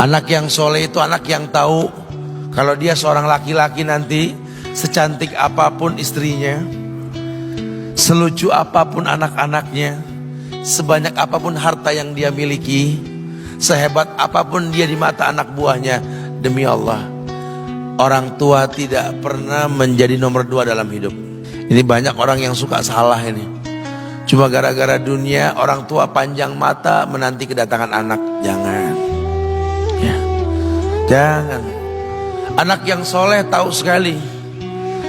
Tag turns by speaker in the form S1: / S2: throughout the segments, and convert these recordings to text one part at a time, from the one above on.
S1: Anak yang soleh itu anak yang tahu kalau dia seorang laki-laki nanti, secantik apapun istrinya, selucu apapun anak-anaknya, sebanyak apapun harta yang dia miliki, sehebat apapun dia di mata anak buahnya, demi Allah, orang tua tidak pernah menjadi nomor 2 dalam hidup. Ini banyak orang yang suka salah ini. Cuma gara-gara dunia, orang tua panjang mata menanti kedatangan anak. Jangan ya. Jangan. Anak yang soleh tahu sekali,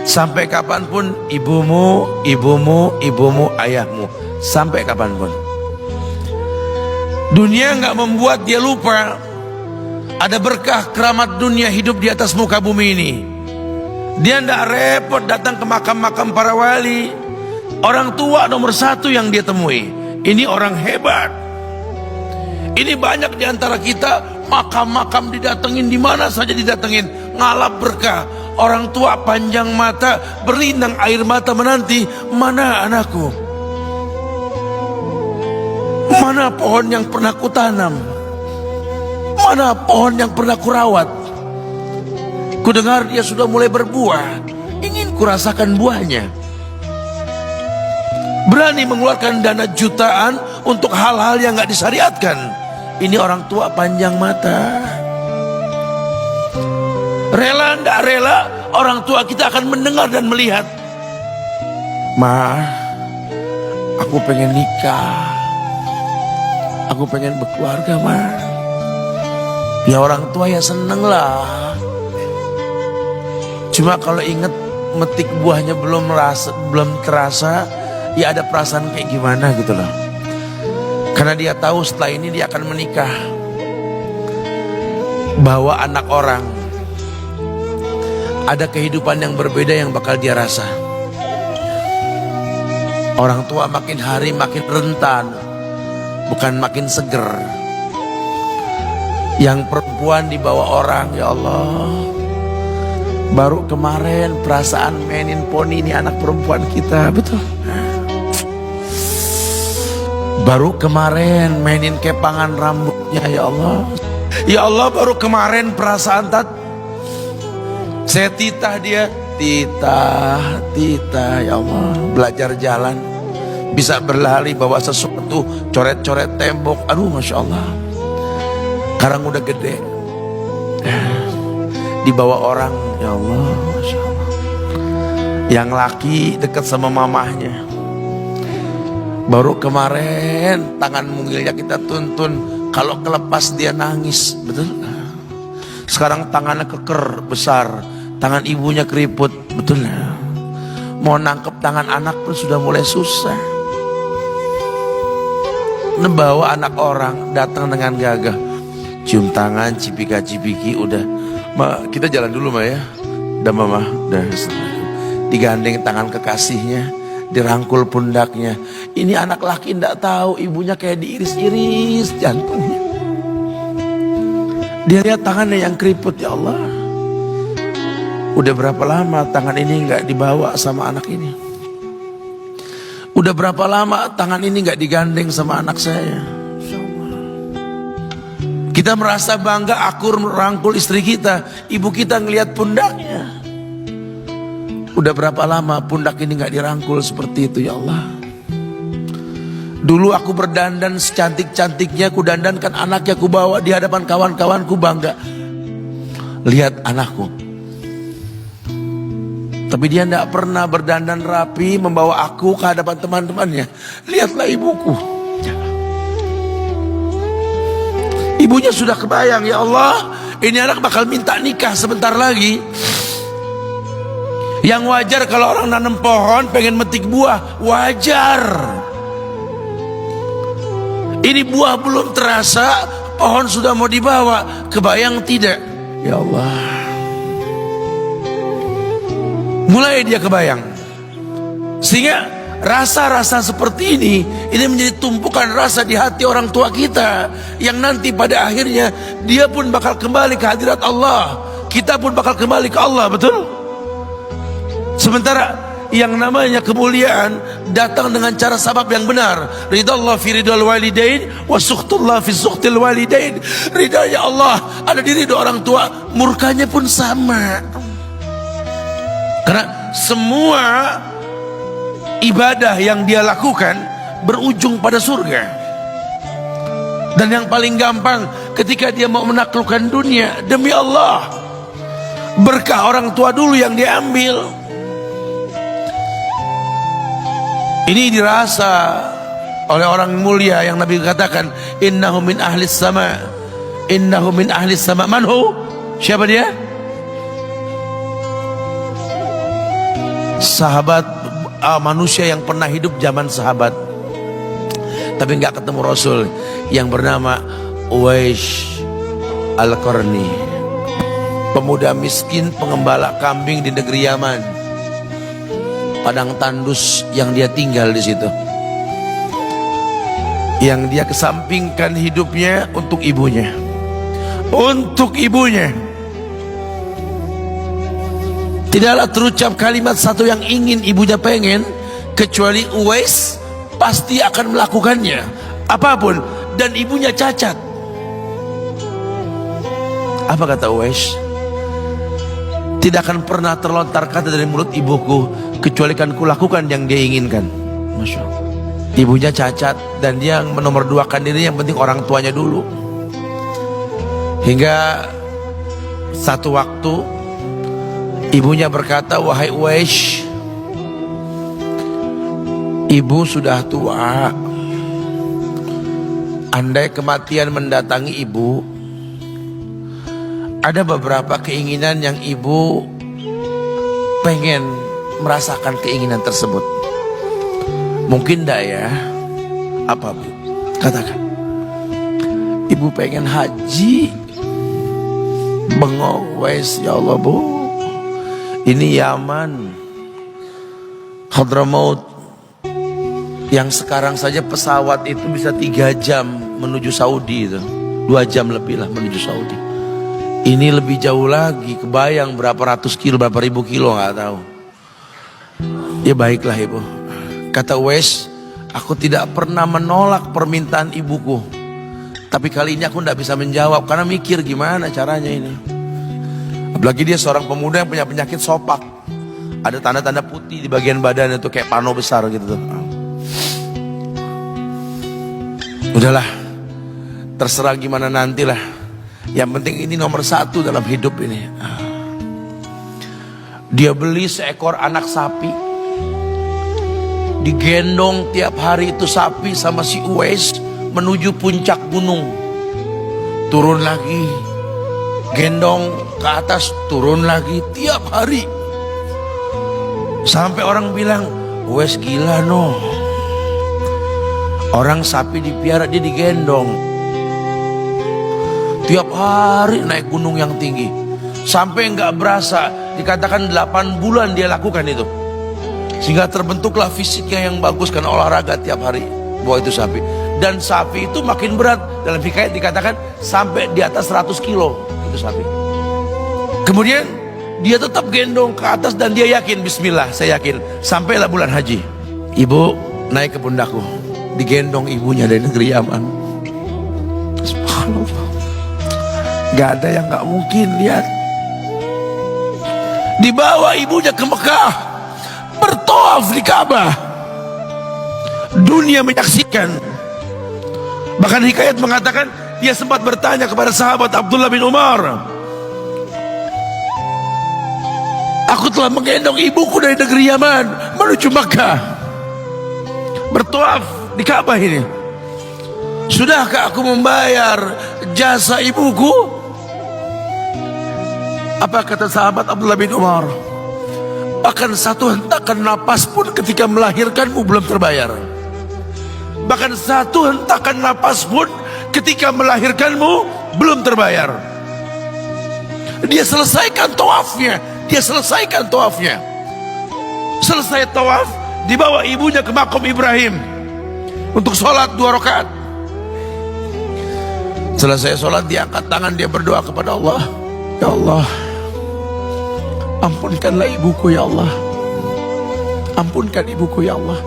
S1: sampai kapanpun ibumu, ayahmu. Sampai kapanpun. Dunia nggak membuat dia lupa ada berkah keramat dunia hidup di atas muka bumi ini. Dia nggak repot datang ke makam-makam para wali. Orang tua nomor 1 yang dia temui. Ini orang hebat. Ini banyak di antara kita, makam-makam didatengin, di mana saja didatengin, ngalap berkah. Orang tua panjang mata, berlinang air mata menanti, mana anakku? Mana pohon yang pernah kutanam? Mana pohon yang pernah kurawat? Kudengar dia sudah mulai berbuah, ingin kurasakan buahnya. Berani mengeluarkan dana jutaan untuk hal-hal yang gak disyariatkan. Ini orang tua panjang mata. Rela gak rela, orang tua kita akan mendengar dan melihat. Ma, aku pengen nikah, aku pengen berkeluarga, Ma. Ya orang tua ya seneng lah. Cuma kalau inget metik buahnya belum terasa, ya ada perasaan kayak gimana gitu loh. Karena dia tahu setelah ini dia akan menikah. Bahwa anak orang ada kehidupan yang berbeda yang bakal dia rasa. Orang tua makin hari makin rentan, bukan makin seger. Yang perempuan dibawa orang, ya Allah. Baru kemarin perasaan mainin poni ini anak perempuan kita, betul. Baru kemarin mainin kepangan rambutnya, ya Allah. Ya Allah, baru kemarin perasaan saya titah dia, titah, ya Allah. Belajar jalan, bisa berlari bawa sesuatu, coret-coret tembok, aduh Masya Allah. Sekarang udah gede, dibawa orang, ya Allah, Masya Allah. Yang laki dekat sama mamahnya. Baru kemarin tangan mungilnya kita tuntun, kalau kelepas dia nangis, betul. Sekarang tangannya keker besar, tangan ibunya keriput, betul. Mau nangkep tangan anak pun sudah mulai susah. Membawa anak orang datang dengan gagah, cium tangan, cipika-cipiki, udah. Ma, kita jalan dulu Ma ya. Udah Mama, udah. Digandeng tangan kekasihnya, dirangkul pundaknya. Ini anak laki ndak tahu ibunya kayak diiris-iris jantungnya. Dia lihat tangannya yang keriput, ya Allah. Udah berapa lama tangan ini nggak dibawa sama anak ini? Udah berapa lama tangan ini nggak digandeng sama anak saya? Kita merasa bangga akur merangkul istri kita, ibu kita ngelihat pundaknya. Udah berapa lama pundak ini gak dirangkul seperti itu, ya Allah. Dulu aku berdandan secantik-cantiknya, ku dandankan anaknya, ku bawa di hadapan kawan-kawanku bangga. Lihat anakku. Tapi dia gak pernah berdandan rapi membawa aku ke hadapan teman-temannya. Lihatlah ibuku. Ibunya sudah kebayang, ya Allah, ini anak bakal minta nikah sebentar lagi. Yang wajar kalau orang nanam pohon pengen metik buah, wajar. Ini buah belum terasa, pohon sudah mau dibawa, kebayang tidak? Ya Allah. Mulai dia kebayang. Sehingga rasa-rasa seperti ini menjadi tumpukan rasa di hati orang tua kita, yang nanti pada akhirnya dia pun bakal kembali ke hadirat Allah, kita pun bakal kembali ke Allah, betul? Sementara yang namanya kemuliaan datang dengan cara sabab yang benar. Ridallah fi ridal walidain wa sukhtullah fi sukhtil walidain. Ridanya Allah ada di ridho orang tua, murkanya pun sama. Karena semua ibadah yang dia lakukan berujung pada surga. Dan yang paling gampang ketika dia mau menaklukkan dunia, demi Allah, berkah orang tua dulu yang diambil. Ini dirasa oleh orang mulia yang Nabi katakan, innahu min ahlis sama, innahu min ahlis sama. Manhu? Siapa dia? Sahabat, manusia yang pernah hidup zaman sahabat tapi nggak ketemu Rasul, yang bernama Uwais Al-Qarni, pemuda miskin pengembala kambing di negeri Yaman. Padang tandus yang dia tinggal di situ, yang dia kesampingkan hidupnya untuk ibunya, untuk ibunya. Tidaklah terucap kalimat satu yang ingin ibunya pengen, kecuali Uwais pasti akan melakukannya apapun, dan ibunya cacat. Apa kata Uwais? Tidak akan pernah terlontar kata dari mulut ibuku kecuali kan kulakukan yang dia inginkan. Masya Allah. Ibunya cacat dan dia menomorduakan diri, yang penting orang tuanya dulu. Hingga satu waktu ibunya berkata, wahai Uwais, ibu sudah tua. Andai kematian mendatangi ibu, ada beberapa keinginan yang ibu pengen merasakan keinginan tersebut. Mungkin enggak ya? Apa bu? Katakan. Ibu pengen haji. Bengong, Uwais, ya Allah bu, ini Yaman, Hadramaut, yang sekarang saja pesawat itu bisa 3 jam menuju Saudi itu, 2 jam lebih lah menuju Saudi. Ini lebih jauh lagi, kebayang berapa ratus kilo, berapa ribu kilo nggak tahu. Ya baiklah ibu, kata Uwais, aku tidak pernah menolak permintaan ibuku, tapi kali ini aku tidak bisa menjawab karena mikir gimana caranya ini. Apalagi dia seorang pemuda yang punya penyakit sopak, ada tanda-tanda putih di bagian badan itu kayak pano besar gitu. Udahlah, terserah gimana nantilah. Yang penting ini nomor 1 dalam hidup ini. Dia beli seekor anak sapi, digendong tiap hari itu sapi sama si Uwais menuju puncak gunung. Turun lagi, gendong ke atas, turun lagi tiap hari. Sampai orang bilang, Uwais gila no. Orang sapi dipiara, dia digendong tiap hari naik gunung yang tinggi. Sampai nggak berasa, dikatakan 8 bulan dia lakukan itu. Sehingga terbentuklah fisiknya yang bagus karena olahraga tiap hari bawa itu sapi. Dan sapi itu makin berat, dalam hikayat dikatakan sampai di atas 100 kilo itu sapi. Kemudian dia tetap gendong ke atas dan dia yakin, bismillah saya yakin. Sampailah bulan haji, ibu naik ke pundakku, digendong ibunya dari negeri Yaman. Subhanallah, gak ada yang gak mungkin. Lihat, dibawa ibunya ke Mekah, bertawaf di Ka'bah, dunia menyaksikan. Bahkan hikayat mengatakan dia sempat bertanya kepada sahabat Abdullah bin Umar, aku telah menggendong ibuku dari negeri Yaman menuju Makkah, bertawaf di Ka'bah ini. Sudahkah aku membayar jasa ibuku? Apa kata sahabat Abdullah bin Umar? Bahkan satu hentakan napas pun ketika melahirkanmu belum terbayar. Bahkan satu hentakan napas pun ketika melahirkanmu belum terbayar. Dia selesaikan tawafnya. Dia selesaikan tawafnya. Selesai tawaf, dibawa ibunya ke makom Ibrahim untuk sholat 2 rakaat. Selesai sholat, dia angkat tangan, dia berdoa kepada Allah, ya Allah, ampunkanlah ibuku ya Allah. Ampunkan ibuku ya Allah.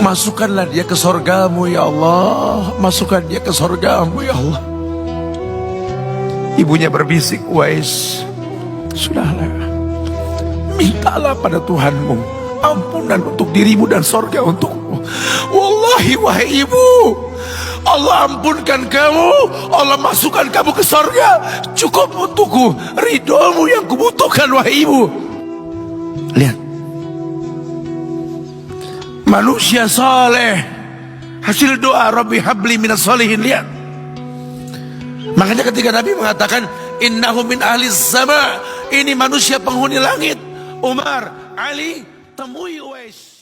S1: Masukkanlah dia ke sorgamu ya Allah. Masukkan dia ke sorgamu ya Allah. Ibunya berbisik, Uwais, sudahlah, mintalah pada Tuhanmu ampunan untuk dirimu dan sorga untukmu. Wallahi wahai ibu, Allah ampunkan kamu, Allah masukkan kamu ke sorga, cukup untukku, ridhomu yang kubutuhkan wahai ibu. Lihat, manusia saleh, hasil doa Rabbi habli minas solihin. Lihat, makanya ketika Nabi mengatakan innahu min ahli sama, ini manusia penghuni langit, Umar, Ali, temui Uwais.